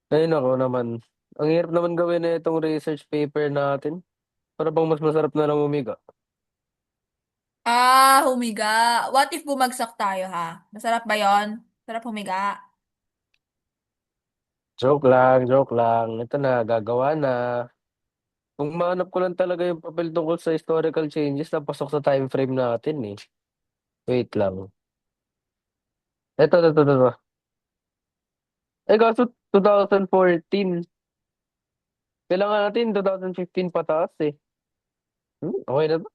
Ayun ako naman. Ang hirap naman gawin na itong research paper natin. Para bang mas masarap na lang umiga. Humiga. What if bumagsak tayo, ha? Masarap ba yon? Sarap humiga. Joke lang, joke lang. Ito na, gagawa na. Kung mahanap ko lang talaga yung papel tungkol sa historical changes na pasok sa time frame natin eh. Wait lang. Ito. Eh kaso 2014. Kailangan natin 2015 pataas eh. Okay na to.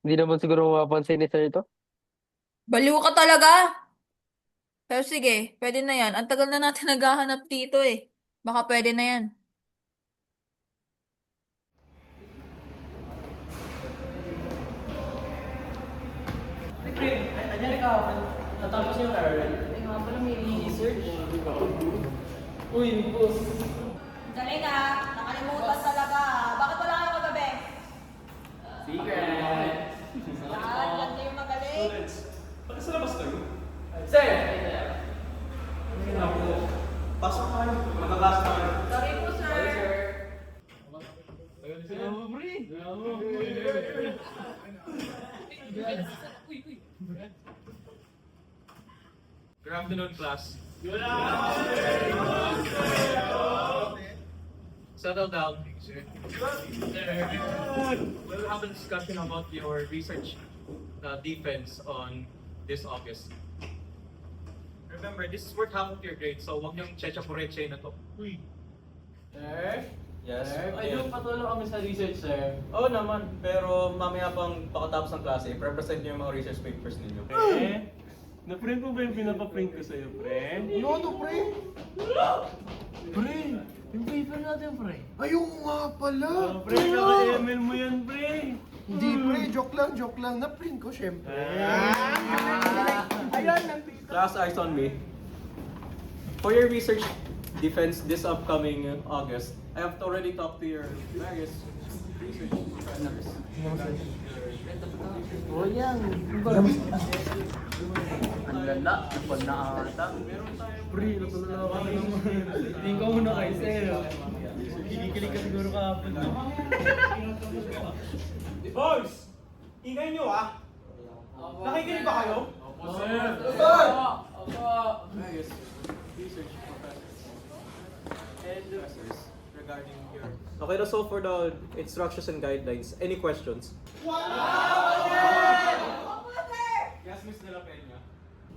Hindi naman siguro mapapansin ni sir ito. Baliw ka talaga. Pero sige, pwede na yan. Ang tagal na natin naghahanap dito eh. Baka pwede na yan. Andiyan ka, natapos yung RL. Ay nga pala may research. Uy, boss. Dali na. Nakalimutan talaga. Bakit wala kayo kagabi? Secret. Yan yung magaling. Bakit sa labas kayo? Sir! Pasok na kayo. Magkakasa na kayo. Sorry po, sir. Good afternoon, class. Settle down. We'll have a discussion about your research defense on this August. Remember, this is worth half of your grade, so huwag niyong checha-pureche na to. Sir? Yes? Sir, pwede patulong kami sa research, sir. Oo naman, pero mamaya pang pakatapos ng klase, i-represent niyo yung mga research papers ninyo. Eh, na-print mo ba yung pinapaprint ko sa'yo, pre? Ano, pre? Pre, yung paper natin, pre. Ayun nga pala. Oh, pre, naka-ML mo yan, pre. Hindi, pre. Joke lang. Na-print ko, syempre. Ayan, nandito. Class, eyes on me. For your research defense this upcoming August, I have already talked to your various research partners. Oh, yan. Ang ganda. Napod na ata. Pre, natulala ako naman. Hindi ka muna kay sir. Kinikilig ka siguro kahapon. Boys! Ingay nyo ah! Nakikinig ba kayo? Opo, sir. Various research professors and professors regarding your... Okay, that's all for the instructions and guidelines. Any questions? Yes, Miss De La Peña.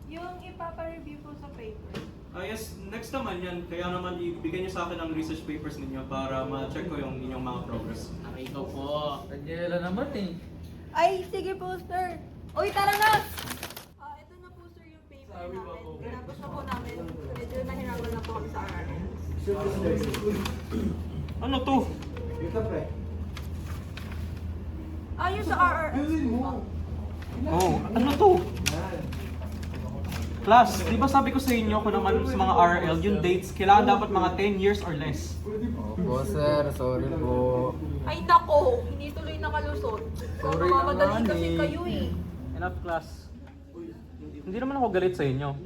Yung ipapa-review po sa paper. Yes, next naman yan. Kaya naman ibigay niyo sa akin ang research papers ninyo para ma-check ko yung inyong mga progress. Ay, ikaw po. Daniela naman eh. Ay, sige po, sir. Uy, tara na! Ito na po, sir, yung paper Sabi ba namin. po? Tinapos na po namin. Medyo nahirapan na po kami sa RRL. Ano to? Yung sa RRL. Oh, ano to? Class, di ba sabi ko sa inyo kung naman sa mga RL, yung dates, kailangan dapat mga 10 years or less. Po sir, sorry po. Ay, nako! Hindi tuloy nakalusot. Sorry Mamadali naman kasi eh. kayo eh. Enough class. Hindi naman ako galit sa inyo.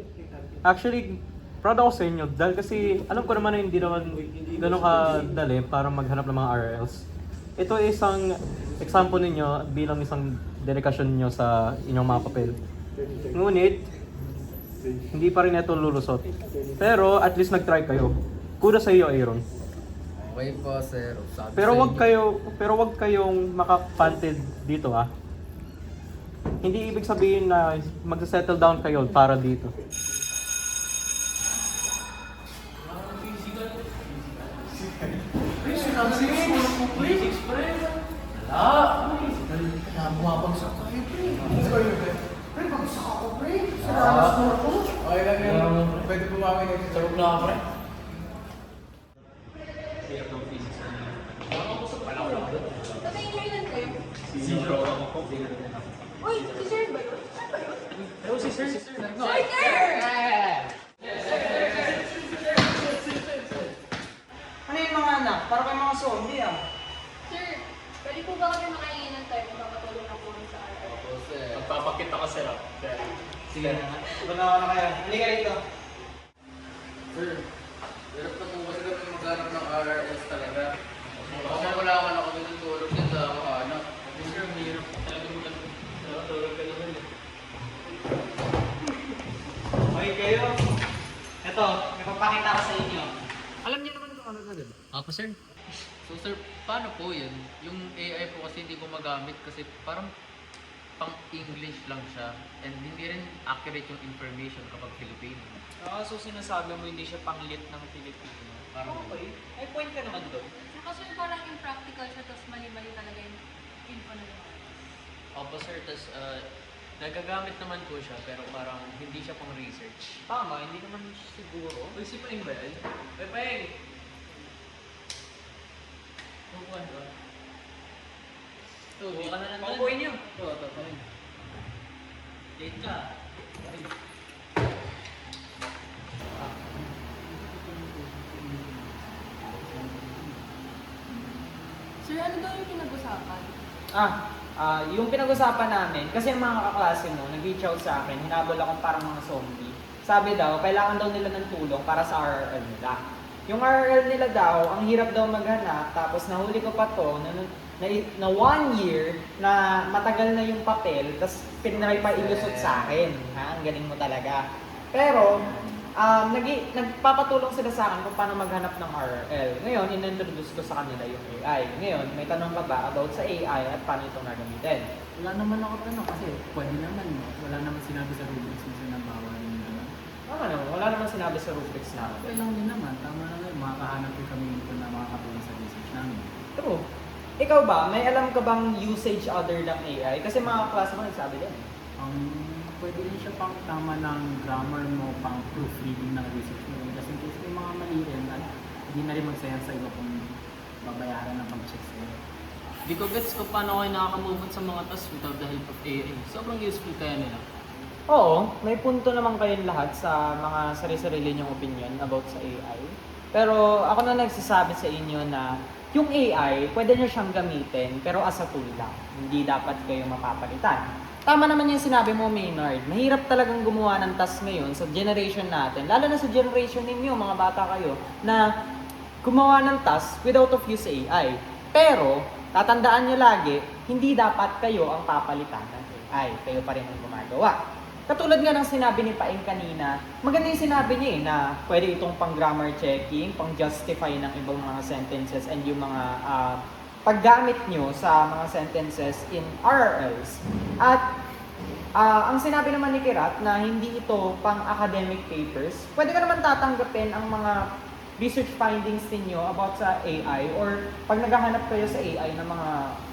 Actually, proud ako sa inyo dahil kasi alam ko naman na hindi naman ganun kadali para maghanap ng mga RLs. Ito ay isang example ninyo bilang isang dedikasyon ninyo sa inyong mga papel. Ngunit, hindi pa rin ito lulusot. Pero at least nag-try kayo. Kuda sa iyo, Aaron. Okay po sir. Sabi Pero sa wag inyo. kayo, pero wag kayong makapanted dito ha. Hindi ibig sabihin na magsa-settle down kayo para dito. Basics, pre. Bumabagsak tayo, pre. Pre, bagsak ako, pre. Sira na score ko. Okay lang yan. Pwede bumawi na. Sarap na ka, pre. Uy, si sir ba yun? Hello, si sir. Si sir. Ano yung mga anak? Para kayo mga zombie ah. Sir, pwede po ba kami makahingi ng time para patulong na po sa RL? Magpapakita ka, sir. Sige na. Banawa na kayo. Halika rito. Sir, hirap na po kasi kami RRS talaga. Baka wala ka na kami ng tulog din sa anak. Sir, mahirap talaga tulog ka naman eh. Okay kayo? Ito, may papakita ko sa inyo. Alam niyo naman kung ano na din. Ako sir. So sir, paano po yun? Yung AI po kasi hindi ko magamit kasi parang pang English lang siya and hindi rin accurate yung information kapag Filipino. So sinasabi mo hindi siya pang-lit ng Filipino. Parang Okay, may point ka naman doon. Kasi parang impractical siya, tapos mali-mali talaga yung info na yun. Opo sir, tas nagagamit naman po siya pero parang hindi siya pang research. Tama, hindi naman siguro. Uy, si Paeng ba yan? Uy, Paeng! Bukuhan ba? Buka ka na lang Paupuin niyo. Oo, totoo. Late ka. Sir, ano daw yung pinag-usapan? Yung pinag-usapan namin, kasi yung mga kaklase mo, nag-reach out sa akin, hinabol akong parang mga zombie. Sabi daw, kailangan daw nila ng tulong para sa RRL nila. Yung RRL nila daw, ang hirap daw maghanap, tapos nahuli ko pa to, na 1 year, na matagal na yung papel, tapos pinray pa ilusot sa akin. Ha? Ang galing mo talaga. Pero, nagpapatulong sila sa akin kung paano maghanap ng RRL. Ngayon, in-introduce ko sa kanila yung AI. Ngayon, may tanong ka ba about sa AI at paano itong gagamitin? Wala naman ako tanong kasi pwede naman. Wala naman sinabi sa rubrics minsan na bawal yung gano'n. Tama naman, wala naman sinabi sa rubrics namin. Okay lang din naman. Tama na nga. Makakahanap din kami nito na makakatulong sa research namin. True. Ikaw ba, may alam ka bang usage other than AI? Kasi mga klase mo nagsabi din. Pwede rin siya pang tama ng grammar mo, pang proofreading ng research mo. Kasi in case may mga mali rin, hindi na rin magsayang sa iba kung babayaran ng pag-check sa'yo. Di ko gets ko paano kayo nakakamove on sa mga tasks without the help of AI. Sobrang useful kaya nila. Oo, may punto naman kayong lahat sa mga sarili-sarili niyong opinion about sa AI. Pero ako na nagsasabi sa inyo na yung AI, pwede niyo siyang gamitin, pero as a tool lang. Hindi dapat kayo mapapalitan. Tama naman yung sinabi mo, Maynard. Mahirap talagang gumawa ng task ngayon sa generation natin, lalo na sa generation ninyo, mga bata kayo, na gumawa ng task without of use AI. Pero, tatandaan nyo lagi, hindi dapat kayo ang papalitan ng AI. Kayo pa rin ang gumagawa. Katulad nga ng sinabi ni Paeng kanina, maganda yung sinabi niya na pwede itong pang grammar checking, pang justify ng ibang mga sentences and yung mga paggamit nyo sa mga sentences in RRLs. At ang sinabi naman ni Kirat na hindi ito pang academic papers, pwede ka naman tatanggapin ang mga research findings ninyo about sa AI or pag naghahanap kayo sa AI ng mga,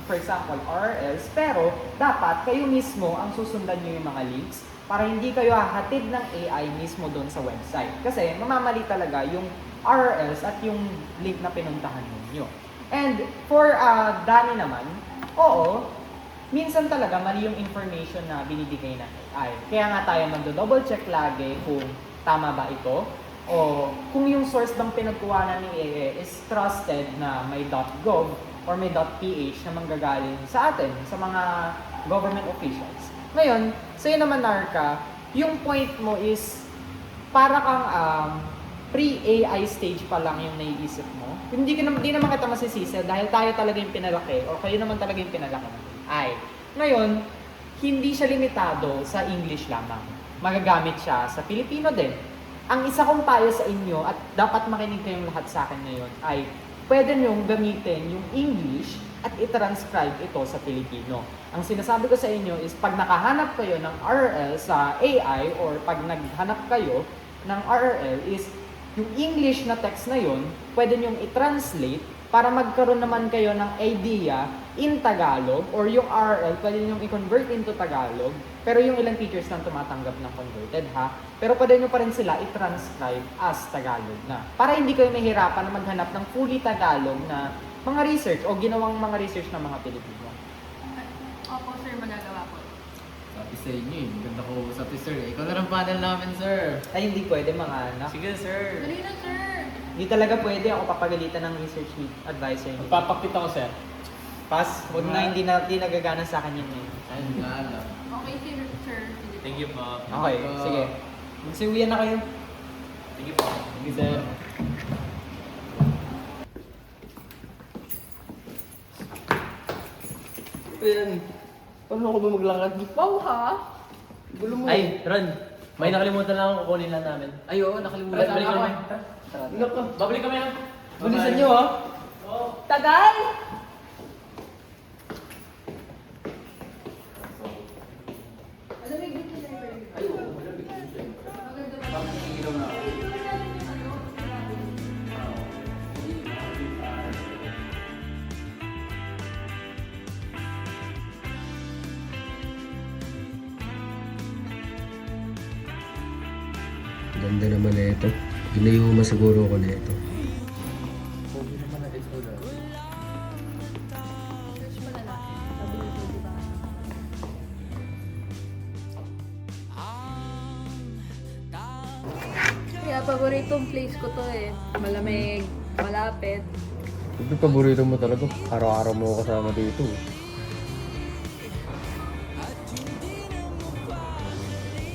for example, RRLs, pero dapat kayo mismo ang susundan nyo yung mga links para hindi kayo hahatid ng AI mismo doon sa website. Kasi mamamali talaga yung RRLs at yung link na pinuntahan ninyo. And for Dani naman, oo, minsan talaga mali yung information na binibigay ng AI. Kaya nga tayo magdo-double check lagi kung tama ba ito o kung yung source ng pinagkuhanan ni AI is trusted na may .gov or may .ph na manggagaling sa atin, sa mga government officials. Ngayon, sa'yo naman, Narka, yung point mo is para kang pre-AI stage pa lang yung naiisip mo. Hindi naman kita masisisi dahil tayo talaga yung pinalaki o kayo naman talaga yung pinalaki ng AI. Ngayon, hindi siya limitado sa English lamang. Magagamit siya sa Filipino din. Ang isa kong payo sa inyo at dapat makinig kayong lahat sa akin ngayon ay pwede nyong gamitin yung English at i-transcribe ito sa Filipino. Ang sinasabi ko sa inyo is pag nakahanap kayo ng RRL sa AI or pag naghanap kayo ng RRL is yung English na text na yun, pwede nyong i-translate para magkaroon naman kayo ng idea in Tagalog or yung RRL, pwede nyong i-convert into Tagalog. Pero yung ilang teachers lang tumatanggap ng converted ha. Pero pwede nyo pa rin sila i-transcribe as Tagalog na. Para hindi kayo mahirapan na maghanap ng fully Tagalog na mga research o ginawang mga research ng mga Pilipino. Opo, sir, magagawa ko. Sabi sa inyo eh, maganda ko sabi sir. Ikaw na lang panel namin sir. Ay, hindi pwede mga anak. Sige sir. Dali na, sir! Hindi talaga pwede ako papagalitan ng research advisor. Papakita ko sir. Pass, huwag na, hindi nagagana sa akin yun eh. Ayun nga lang. Okay, sir. Sige. Thank you po. Okay, sige. Magsiuwian na kayo. Thank you po. Sige, sir. yan. Paano ako ba maglakad? Wow ha? Gulo mo. Ay, Ron, may nakalimutan lang ako kukunin lang namin. Ay, oo, nakalimutan. Balik kami. Nako. Babalik kami ha. Bilisan nyo, ha? Tagal! Ganda naman na ito. Ginayuma siguro ko na ito. Kaya paboritong place ko to eh. Malamig, malapit. Ito paborito mo talaga. Araw-araw mo ako kasama dito.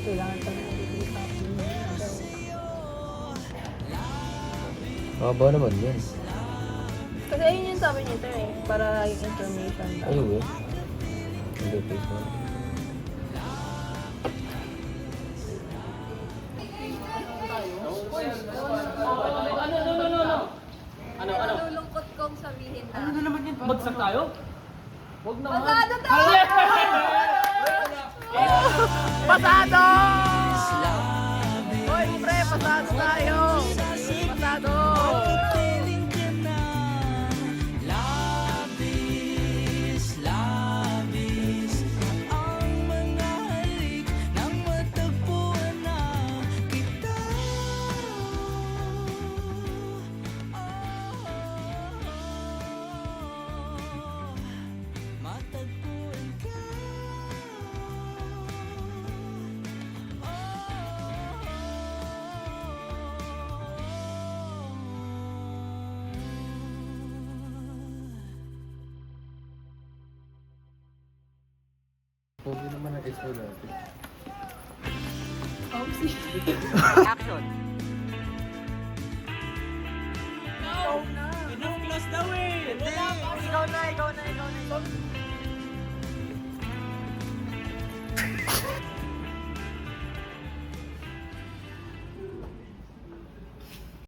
Kailangan pa na Haba naman yan. Kasi ayun yung sabi nito eh. Para yung information daw. Ano ba? Hindi, please na. Nalulungkot kong sabihin na. Bagsak tayo? Pasado tayo! Pasado! Hoy, pre, pasado tayo! Pasado! Pogi naman ang expo natin. Action! Enough class daw eh! Ikaw na.